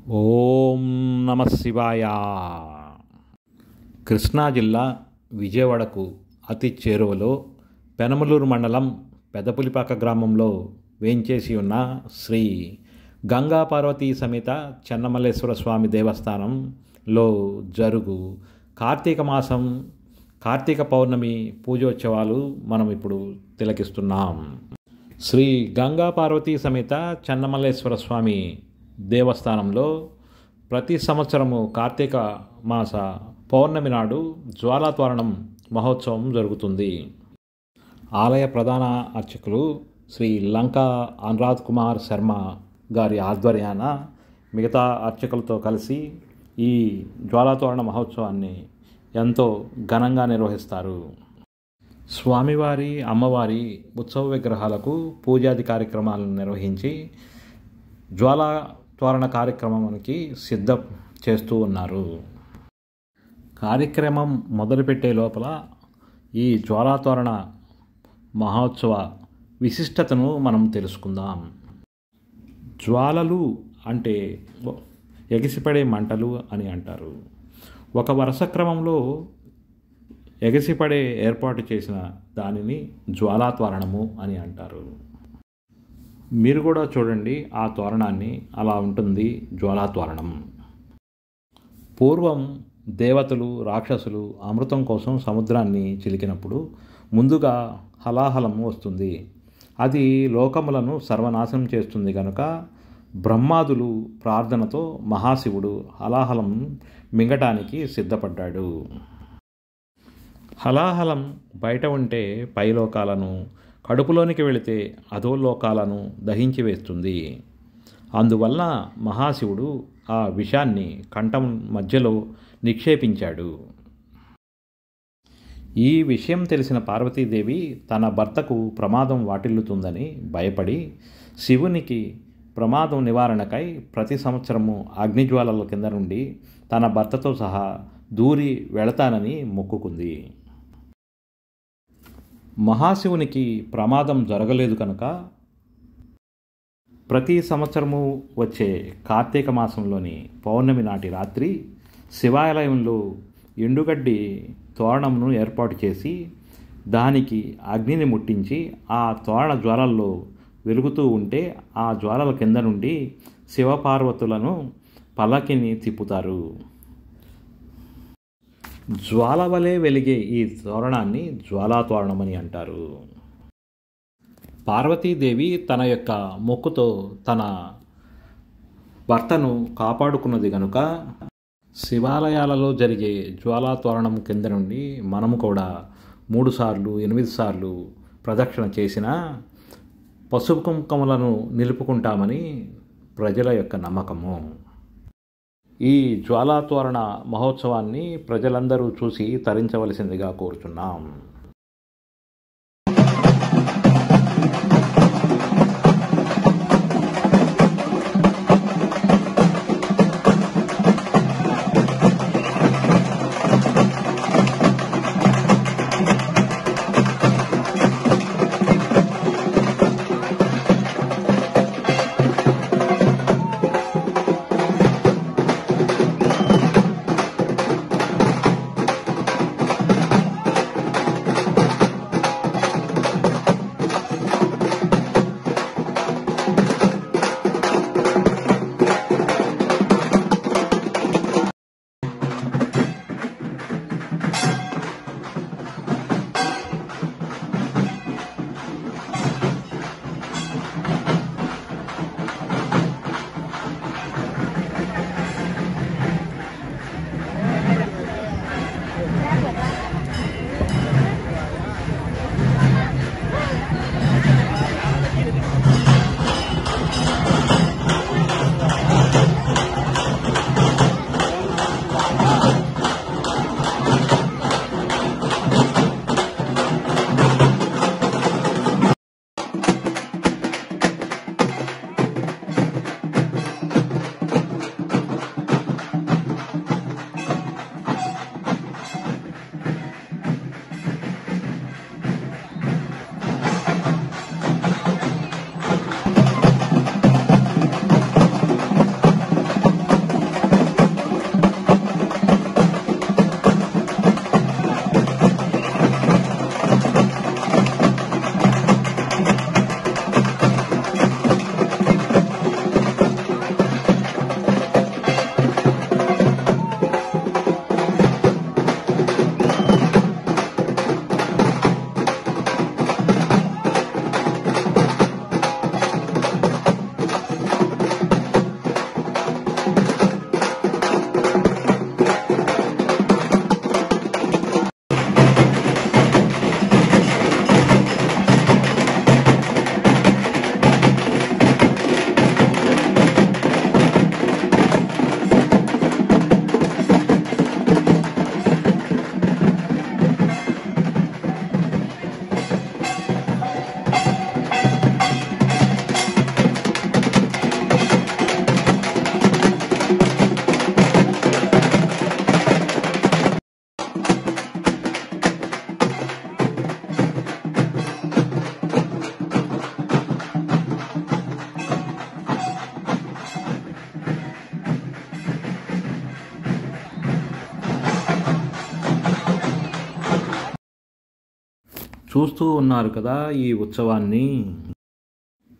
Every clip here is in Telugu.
ఓం నమ శివాయ. కృష్ణా జిల్లా విజయవాడకు అతి చేరువలో పెనమలూరు మండలం పెదపులిపాక గ్రామంలో వేంచేసి ఉన్న శ్రీ గంగా పార్వతీ సమేత చెన్నమల్లేశ్వర స్వామి దేవస్థానంలో జరుగు కార్తీక మాసం కార్తీక పౌర్ణమి పూజోత్సవాలు మనం ఇప్పుడు తిలకిస్తున్నాం. శ్రీ గంగా పార్వతీ సమేత చెన్నమల్లేశ్వర స్వామి దేవస్థానంలో ప్రతి సంవత్సరము కార్తీక మాస పౌర్ణమి నాడు జ్వాలాతోరణం మహోత్సవం జరుగుతుంది. ఆలయ ప్రధాన అర్చకులు శ్రీ లంకా అనురాధ్ కుమార్ శర్మ గారి ఆధ్వర్యాన మిగతా అర్చకులతో కలిసి ఈ జ్వాలాతోరణ మహోత్సవాన్ని ఎంతో ఘనంగా నిర్వహిస్తారు. స్వామివారి అమ్మవారి ఉత్సవ విగ్రహాలకు పూజాది కార్యక్రమాలను నిర్వహించి జ్వాలా తోరణ కార్యక్రమానికి సిద్ధం చేస్తూ ఉన్నారు. కార్యక్రమం మొదలుపెట్టే లోపల ఈ జ్వాలాతోరణ మహోత్సవ విశిష్టతను మనం తెలుసుకుందాం. జ్వాలలు అంటే ఎగిసిపడే మంటలు అని అంటారు. ఒక వరుస క్రమంలో ఎగసిపడే ఏర్పాటు చేసిన దానిని జ్వాలాతోరణము అని అంటారు. మీరు కూడా చూడండి, ఆ తోరణాన్ని అలా ఉంటుంది జ్వాలాతోరణం. పూర్వం దేవతలు రాక్షసులు అమృతం కోసం సముద్రాన్ని చిలికినప్పుడు ముందుగా హలాహలం వస్తుంది. అది లోకములను సర్వనాశనం చేస్తుంది కనుక బ్రహ్మాదులు ప్రార్థనతో మహాశివుడు హలాహలం మింగటానికి సిద్ధపడ్డాడు. హలాహలం బయట ఉంటే పైలోకాలను, కడుపులోనికి వెళితే అధోలోకాలను దహించి వేస్తుంది. అందువల్ల మహాశివుడు ఆ విషాన్ని కంఠం మధ్యలో నిక్షేపించాడు. ఈ విషయం తెలిసిన పార్వతీదేవి తన భర్తకు ప్రమాదం వాటిల్లుతుందని భయపడి శివునికి ప్రమాదం నివారణకై ప్రతి సంవత్సరము అగ్నిజ్వాలల కింద నుండి తన భర్తతో సహా దూరి వెళతానని మొక్కుకుంది. మహాశివునికి ప్రమాదం జరగలేదు కనుక ప్రతి సంవత్సరము వచ్చే కార్తీక మాసంలోని పౌర్ణమి నాటి రాత్రి శివాలయంలో ఎండుగడ్డి తోరణంను ఏర్పాటు చేసి దానికి అగ్నిని ముట్టించి ఆ తోరణ జ్వాలల్లో వెలుగుతూ ఉంటే ఆ జ్వాలల కింద నుండి శివపార్వతులను పల్లకిని తిప్పుతారు. జ్వాల వలె వెలిగే ఈ తోరణాన్ని జ్వాలాతోరణమని అంటారు. పార్వతీదేవి తన యొక్క మొక్కుతో తన భర్తను కాపాడుకున్నది కనుక శివాలయాలలో జరిగే జ్వాలాతోరణం కింద నుండి మనము కూడా 3 సార్లు 8 సార్లు ప్రదక్షిణ చేసిన పసుపు కుంకుమలను నిలుపుకుంటామని ప్రజల యొక్క నమ్మకము. ఈ జ్వాలాతోరణ మహోత్సవాన్ని ప్రజలందరూ చూసి తరించవలసిందిగా కోరుచున్నాం. చూస్తూ ఉన్నారు కదా ఈ ఉత్సవాన్ని.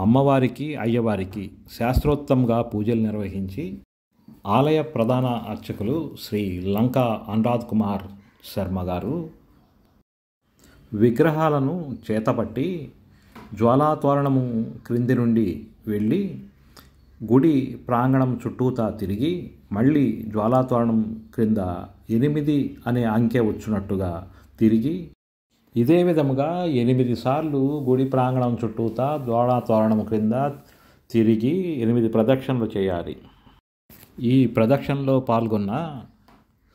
అమ్మవారికి అయ్యవారికి శాస్త్రోక్తంగా పూజలు నిర్వహించి ఆలయ ప్రధాన అర్చకులు శ్రీ లంకా అనురాధ్ కుమార్ శర్మ గారు విగ్రహాలను చేతపట్టి జ్వాలాతోరణము క్రింది నుండి వెళ్ళి గుడి ప్రాంగణం చుట్టూతా తిరిగి మళ్ళీ జ్వాలాతోరణం క్రింద 8 అనే అంకె వచ్చినట్టుగా తిరిగి ఇదే విధముగా 8 సార్లు గుడి ప్రాంగణం చుట్టూతా జ్వాలాతోరణం క్రింద తిరిగి 8 ప్రదక్షిణలు చేయాలి. ఈ ప్రదక్షిణలో పాల్గొన్న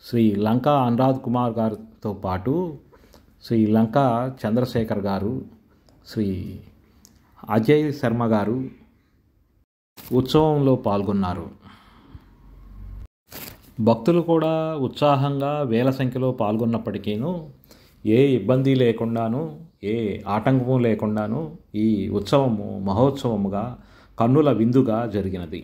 శ్రీ లంకా అనురాధ్ కుమార్ గారితో పాటు శ్రీ లంకా చంద్రశేఖర్ గారు, శ్రీ అజయ్ శర్మ గారు ఉత్సవంలో పాల్గొన్నారు. భక్తులు కూడా ఉత్సాహంగా వేల సంఖ్యలో పాల్గొన్నప్పటికీను ఏ ఇబ్బంది లేకుండాను ఏ ఆటంకము లేకుండాను ఈ ఉత్సవము మహోత్సవముగా కన్నుల విందుగా జరిగినది.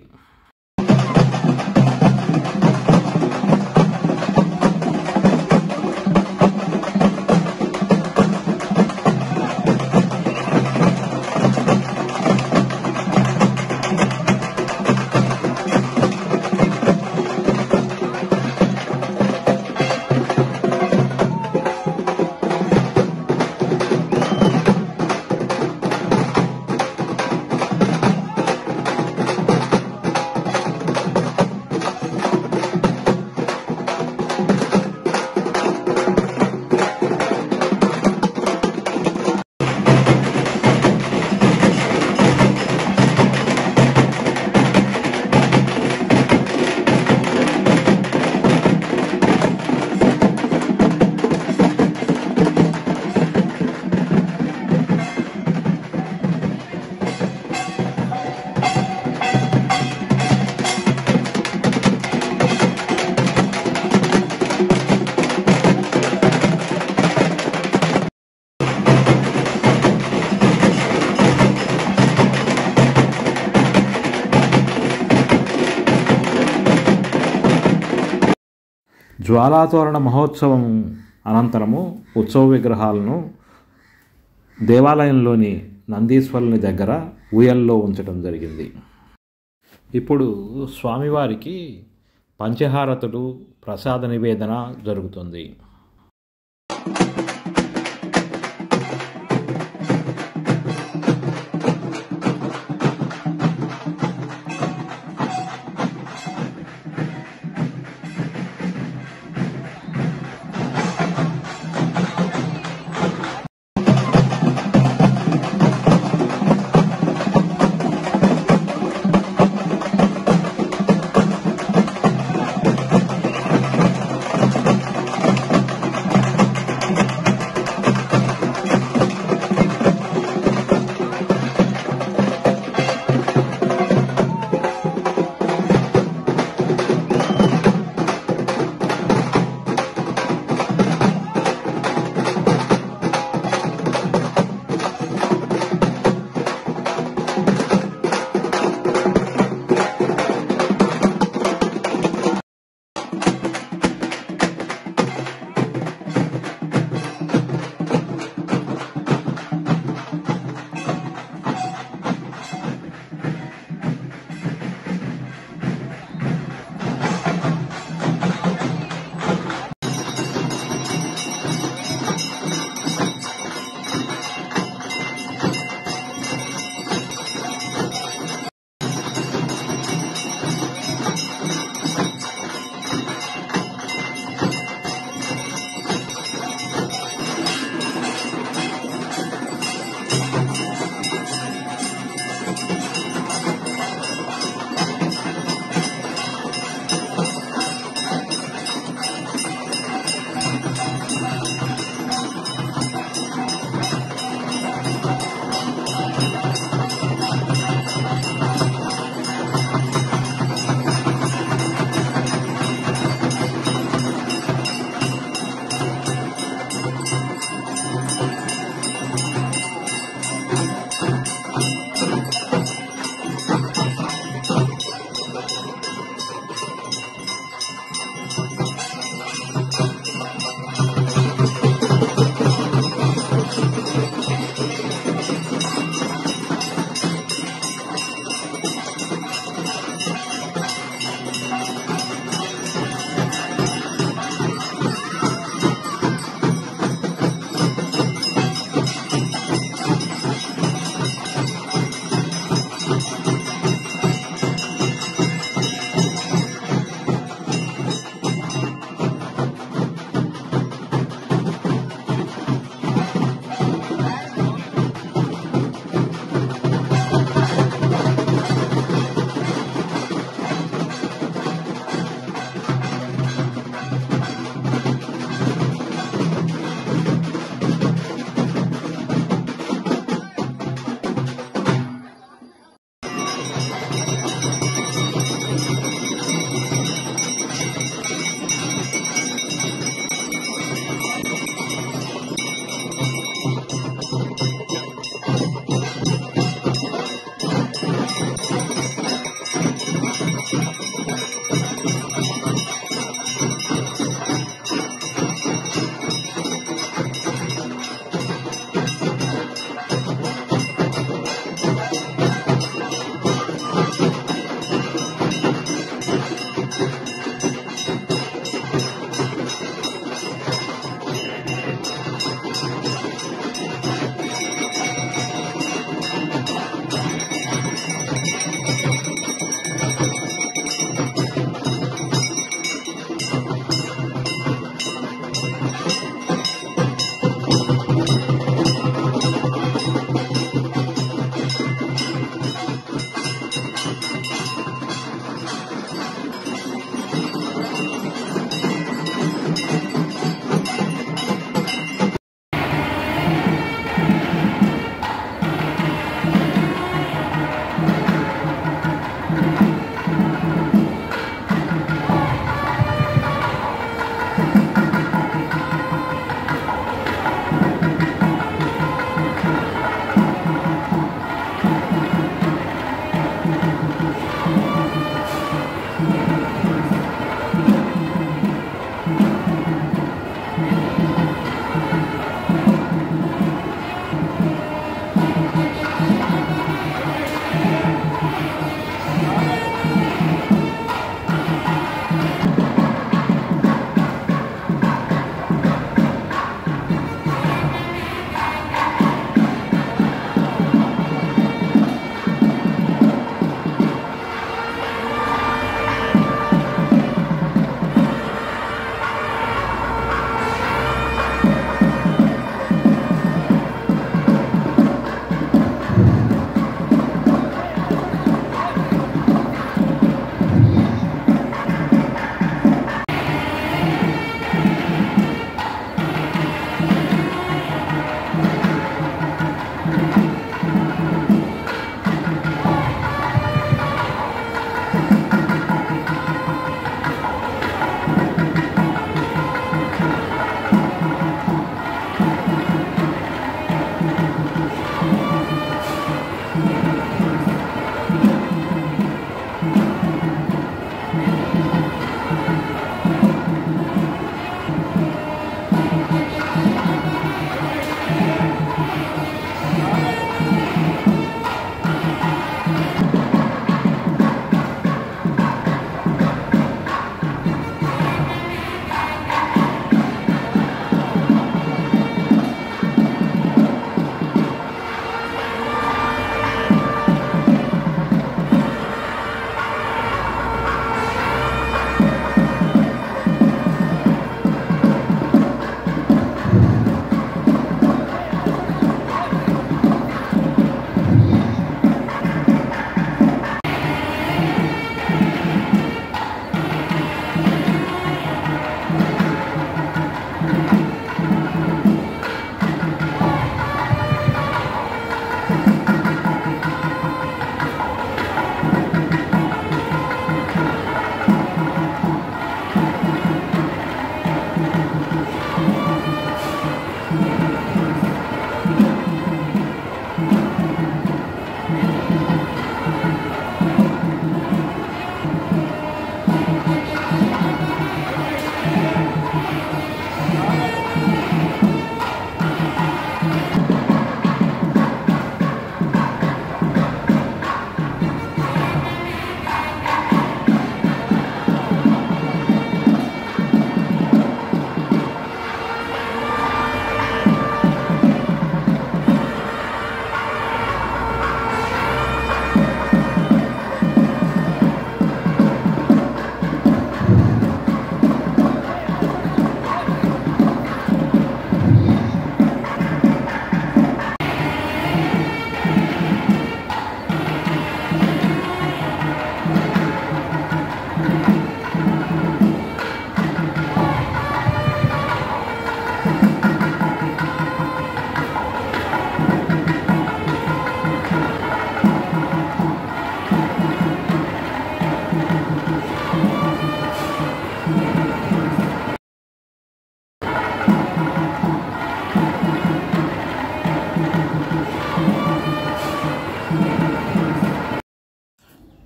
జ్వాలాతోరణ మహోత్సవం అనంతరము ఉత్సవ విగ్రహాలను దేవాలయంలోని నందీశ్వరుని దగ్గర ఊయల్లో ఉంచడం జరిగింది. ఇప్పుడు స్వామివారికి పంచహారతులు ప్రసాద నివేదన జరుగుతుంది.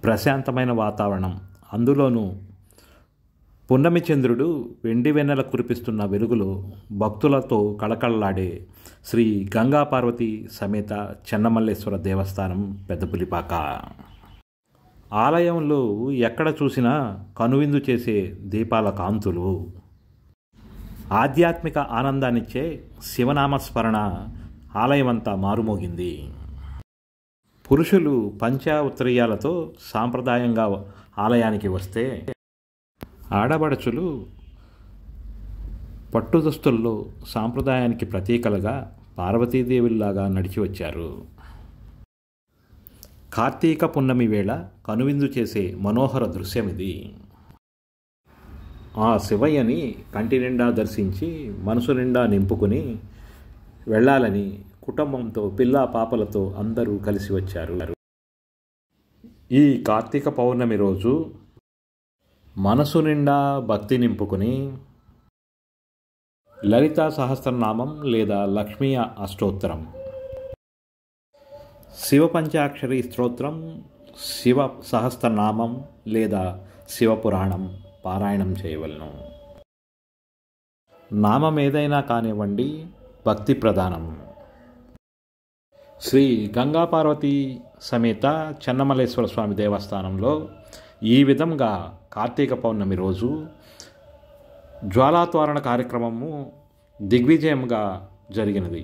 ప్రశాంతమైన వాతావరణం, అందులోనూ పున్నమి చంద్రుడు వెండి వెన్నెల కురిపిస్తున్న వెలుగులో భక్తులతో కళకళలాడే శ్రీ గంగా పార్వతీ సమేత చెన్నమల్లేశ్వర దేవస్థానం పెద్దపులిపాక. ఆలయంలో ఎక్కడ చూసినా కనువిందు చేసే దీపాల కాంతులు, ఆధ్యాత్మిక ఆనందాన్నిచ్చే శివనామస్మరణ ఆలయమంతా మారుమోగింది. పురుషులు పంచా ఉత్తరీయాలతో సాంప్రదాయంగా ఆలయానికి వస్తే, ఆడబడుచులు పట్టుదుస్తుల్లో సాంప్రదాయానికి ప్రతీకలుగా పార్వతీదేవుల్లాగా నడిచి వచ్చారు. కార్తీక పున్నమి వేళ కనువిందు చేసే మనోహర దృశ్యమిది. ఆ శివయ్యని కంటి నిండా దర్శించి మనసు నిండా నింపుకుని వెళ్ళాలని కుటుంబంతో పిల్లా పాపలతో అందరూ కలిసి వచ్చారు. ఈ కార్తీక పౌర్ణమి రోజు మనసు నిండా భక్తి నింపుకుని లలితా సహస్రనామం లేదా లక్ష్మీ అష్టోత్తరం, శివ పంచాక్షరి స్తోత్రం, శివ సహస్రనామం లేదా శివపురాణం పారాయణం చేయవలను. నామం ఏదైనా కానివ్వండి, భక్తి ప్రధానం. శ్రీ గంగా పార్వతీ సమేత చెన్నమల్లేశ్వర స్వామి దేవస్థానంలో ఈ విధంగా కార్తీక పౌర్ణమి రోజు జ్వాలాతోరణ కార్యక్రమము దిగ్విజయంగా జరిగినది.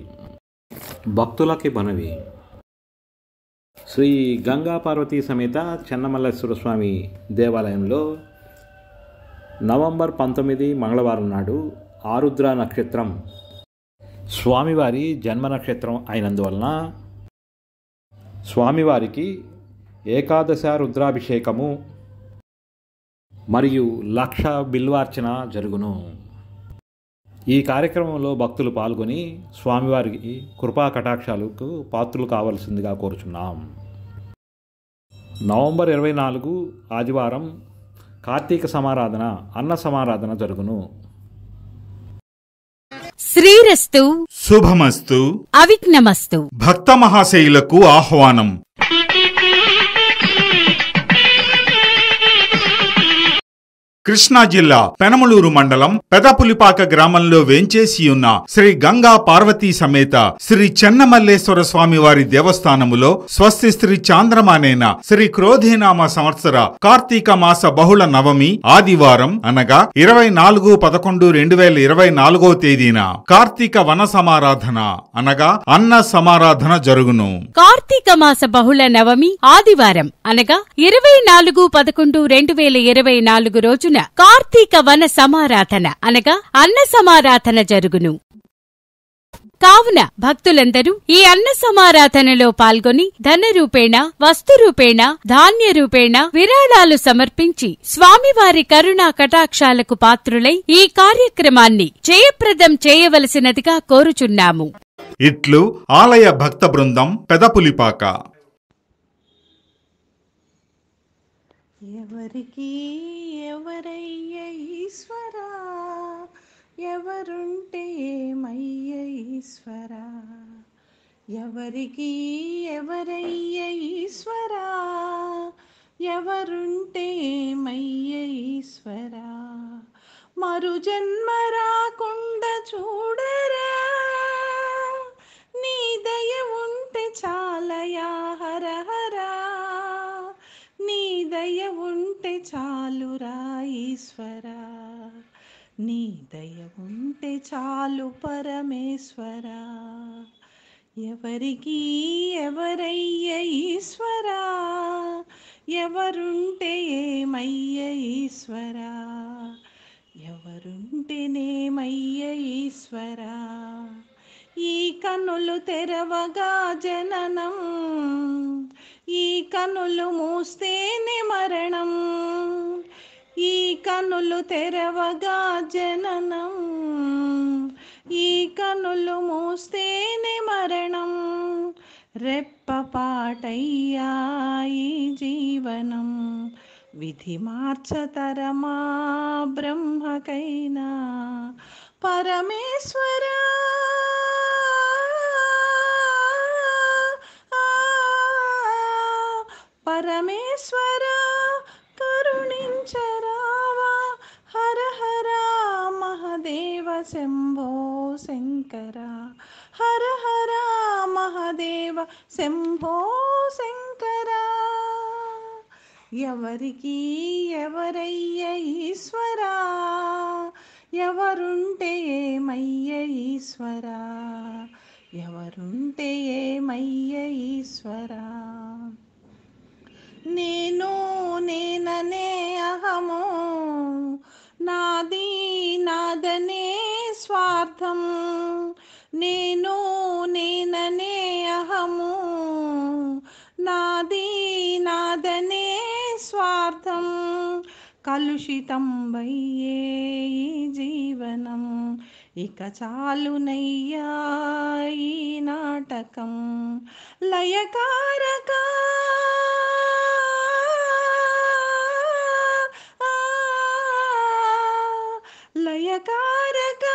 భక్తులకి మనవి, శ్రీ గంగా పార్వతీ సమేత చెన్నమల్లేశ్వర స్వామి దేవాలయంలో నవంబర్ 19 మంగళవారం నాడు ఆరుద్ర నక్షత్రం స్వామివారి జన్మ నక్షత్రం అయినందువలన స్వామివారికి ఏకాదశ రుద్రాభిషేకము మరియు 1,00,000 బిల్వార్చన జరుగును. ఈ కార్యక్రమంలో భక్తులు పాల్గొని స్వామివారికి కృపా కటాక్షాలకు పాత్రులు కావలసిందిగా కోరుచున్నాం. నవంబర్ 24 ఆదివారం కార్తీక సమారాధన, అన్న సమారాధన జరుగును. శ్రీరస్తు, శుభమస్తు, అవిఘ్నమస్తు. భక్త మహాశయులకు ఆహ్వానం. కృష్ణా జిల్లా పెనమలూరు మండలం పెదపులిపాక గ్రామంలో వేంచేసి ఉన్న శ్రీ గంగా పార్వతీ సమేత శ్రీ చెన్నమల్లేశ్వర స్వామి వారి దేవస్థానములో స్వస్తి శ్రీ చాంద్రమానేన శ్రీ క్రోధీనామ సంవత్సర కార్తీక మాస బహుళ నవమి ఆదివారం అనగా 24/11/2024 తేదీన కార్తీక వన సమారాధన అనగా అన్న సమారాధన జరుగును. కార్తీక మాస బహుళ నవమి ఆదివారం అనగా 24/11/2024 రోజున కార్తీక వన సమారాధన అనగా అన్న సమారాధన జరుగును. కావున భక్తులందరూ ఈ అన్న సమారాధనలో పాల్గొని ధన రూపేణ, వస్తు రూపేణ, ధాన్య రూపేణ విరాళాలు సమర్పించి స్వామివారి కరుణా కటాక్షాలకు పాత్రులై ఈ కార్యక్రమాన్ని జయప్రదం చేయవలసినదిగా కోరుచున్నాము. ఇట్లు ఆలయ భక్త బృందం పెదపులిపాక. ఎవరికి ఎవరయ్య ఈశ్వరా, ఎవరుంటే ఏమయ్య ఈశ్వరా, ఎవరికి ఎవరయ్య ఈశ్వరా, ఎవరుంటే ఏమయ్య ఈశ్వరా, మరు జన్మ రాకుండా చూడరా, నీ దయ ఉంటే చాలయా హరహరా, నీ దయ ఉంటే చాలురా ఈశ్వరా, నీ దయ ఉంటే చాలు పరమేశ్వరా, ఎవరికి ఎవరయ్య ఈశ్వరా, ఎవరుంటే ఏమయ్య ఈశ్వరా, ఎవరుంటేనేమయ్య ఈశ్వరా, ఈ కన్నులు తెరవగా జననం, ఈ కన్నులు మూస్తేనే మరణం, ఈ కన్నులు తెరవగా జననం, ఈ కన్నులు మూస్తేనే మరణం, రెప్పపాటయ్యా ఈ జీవనం, విధి మార్చతరమా బ్రహ్మకైనా పరమేశ్వరా, పరమేశ్వర కరుణించరావా, హర హర మహదేవ శంభో శంకర, హర హర మహదేవ శంభో శంకర. ఎవరికి ఎవరయ్య ఈశ్వరా, ఎవరుంటే ఏమయ్య ఈశ్వరా, ఎవరుంటే ఏమయ్య ఈశ్వరా. నేను నేననే అహము, నాది నాదనే స్వార్థం, నేను నేననే అహము, నాది నాదనే స్వార్థం, కలుషితం వయ్యే ఈ జీవనం, ఇక చాలునయ్యా ఈ నాటకం. లయకారక లయకారక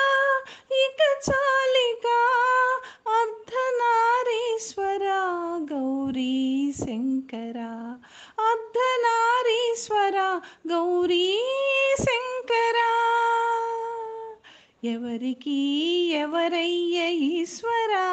ఇక చాలిక, అర్ధనారీశ్వర గౌరీ శంకర, అర్ధనారీశ్వర గౌరీ శంకర. ఎవరికి ఎవరయ్య ఈశ్వరా.